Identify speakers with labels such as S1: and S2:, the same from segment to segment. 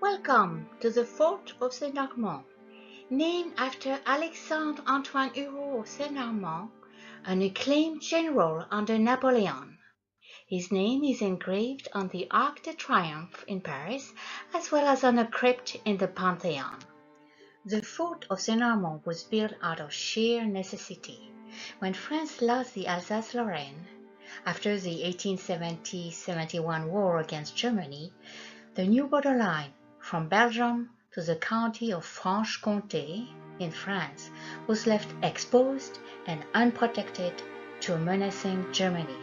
S1: Welcome to the Fort of Saint-Armand, named after Alexandre Antoine Hugo of Saint-Armand, an acclaimed general under Napoleon. His name is engraved on the Arc de Triomphe in Paris, as well as on a crypt in the Pantheon. The Fort of Saint-Armand was built out of sheer necessity. When France lost the Alsace-Lorraine, after the 1870-71 war against Germany, the new borderline from Belgium to the county of Franche-Comté in France was left exposed and unprotected to a menacing Germany.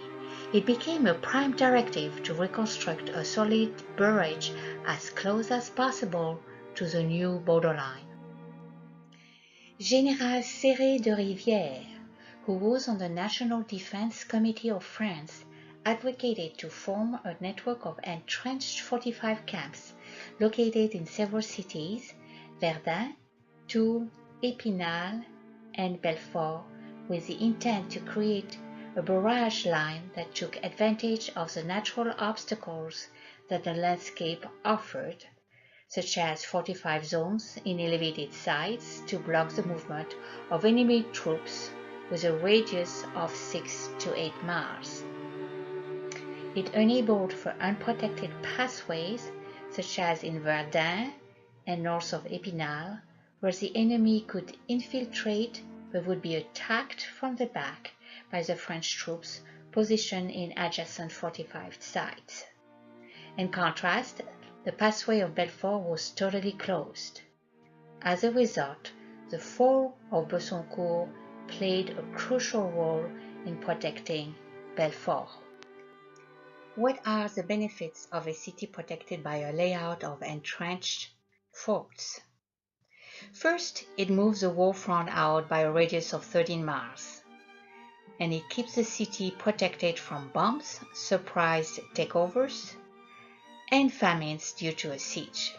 S1: It became a prime directive to reconstruct a solid barrage as close as possible to the new borderline. Général Serré de Rivière, who was on the National Defense Committee of France, advocated to form a network of entrenched fortified camps located in several cities, Verdun, Tours, Épinal, and Belfort, with the intent to create a barrage line that took advantage of the natural obstacles that the landscape offered, such as fortified zones in elevated sites to block the movement of enemy troops with a radius of 6 to 8 miles. It enabled for unprotected pathways, such as in Verdun and north of Épinal, where the enemy could infiltrate but would be attacked from the back by the French troops positioned in adjacent fortified sites. In contrast, the pathway of Belfort was totally closed. As a result, the fort of Bessoncourt played a crucial role in protecting Belfort. What are the benefits of a city protected by a layout of entrenched forts? First, it moves the war front out by a radius of 13 miles, and it keeps the city protected from bombs, surprise takeovers, and famines due to a siege.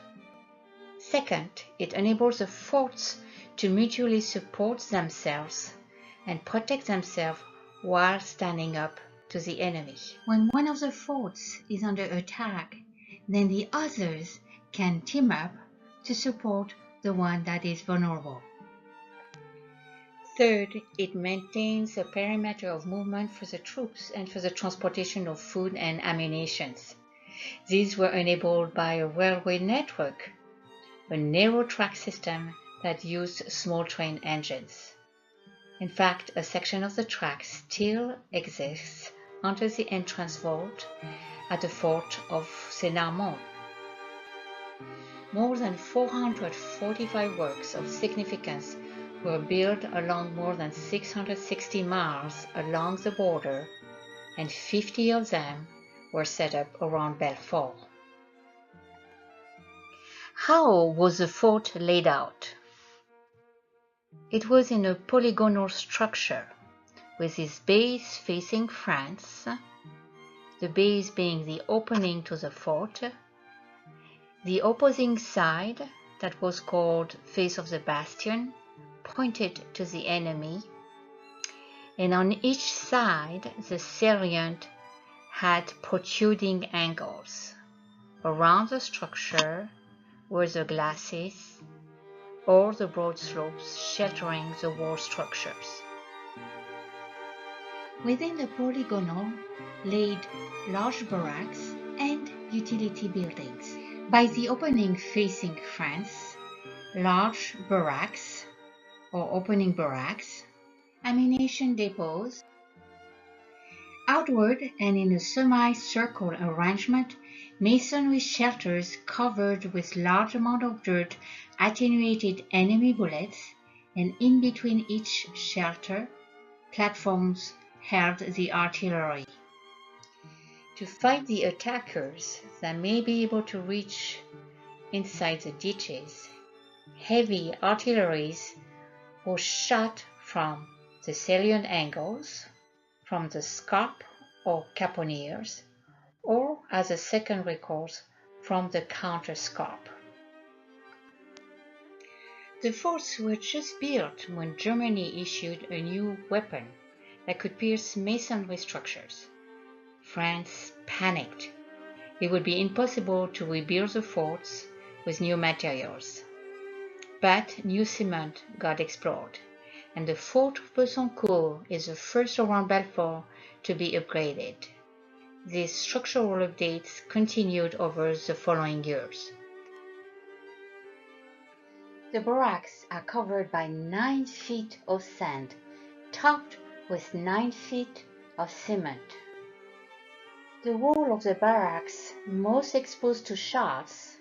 S1: Second, it enables the forts to mutually support themselves and protect themselves while standing up to the enemy. When one of the forts is under attack, then the others can team up to support the one that is vulnerable. Third, it maintains a perimeter of movement for the troops and for the transportation of food and ammunition. These were enabled by a railway network, a narrow track system that used small train engines. In fact, a section of the track still exists under the entrance vault at the fort of Saint-Armand. More than 445 works of significance were built along more than 660 miles along the border, and 50 of them were set up around Belfort. How was the fort laid out? It was in a polygonal structure, with its base facing France, the base being the opening to the fort, the opposing side, that was called face of the bastion, pointed to the enemy, and on each side the salient had protruding angles. Around the structure were the glacis or the broad slopes sheltering the wall structures. Within the polygonal laid large barracks and utility buildings. By the opening facing France, large barracks or opening barracks, ammunition depots. Outward and in a semicircle arrangement, masonry shelters covered with large amount of dirt attenuated enemy bullets, and in between each shelter, platforms held the artillery. To fight the attackers that may be able to reach inside the ditches, heavy artillery was shot from the salient angles, from the scarp or caponiers, or as a second recourse from the counter-scarp. The forts were just built when Germany issued a new weapon that could pierce masonry structures. France panicked. It would be impossible to rebuild the forts with new materials. But new cement got explored, and the fort of Bessoncourt is the first around Belfort to be upgraded. These structural updates continued over the following years. The barracks are covered by 9 feet of sand, topped with 9 feet of cement. The wall of the barracks, most exposed to shots,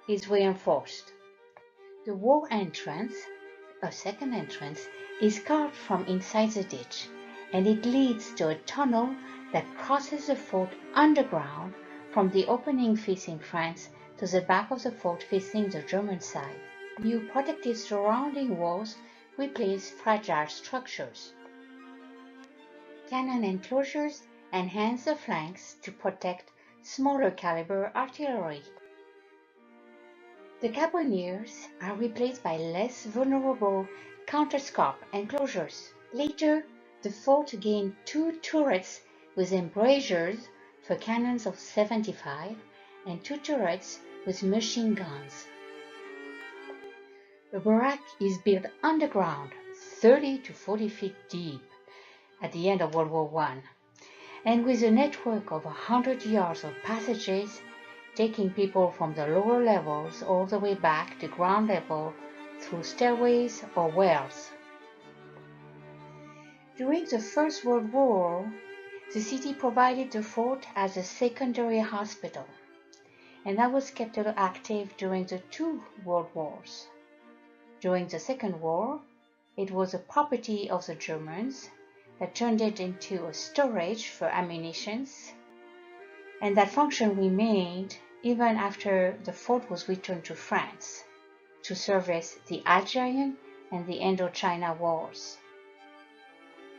S1: is reinforced. The wall entrance, a second entrance, is carved from inside the ditch, and it leads to a tunnel that crosses the fort underground from the opening facing France to the back of the fort facing the German side. New protective surrounding walls replace fragile structures. Cannon enclosures enhance the flanks to protect smaller caliber artillery. The caponniers are replaced by less vulnerable counterscarp enclosures. Later, the fort gained 2 turrets with embrasures for cannons of 75 and 2 turrets with machine guns. The barrack is built underground, 30 to 40 feet deep, at the end of World War I, and with a network of 100 yards of passages, taking people from the lower levels all the way back to ground level through stairways or wells. During the First World War, the city provided the fort as a secondary hospital, and that was kept active during the 2 World Wars. During the Second War, it was a property of the Germans that turned it into a storage for ammunition, and that function remained even after the fort was returned to France to service the Algerian and the Indochina Wars.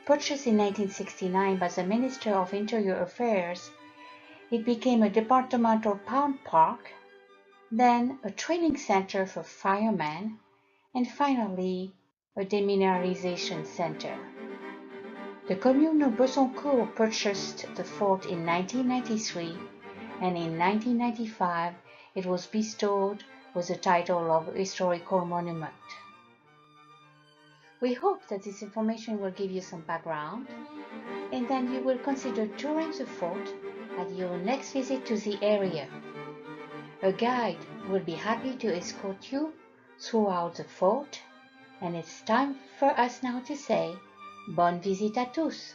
S1: Purchased in 1969 by the Minister of Interior Affairs, it became a departmental pound park, then a training center for firemen, and finally a demineralization center. The commune of Bessoncourt purchased the fort in 1993, and in 1995 it was bestowed with the title of Historical Monument. We hope that this information will give you some background, and then you will consider touring the fort at your next visit to the area. A guide will be happy to escort you throughout the fort, and it's time for us now to say bonne visite à tous.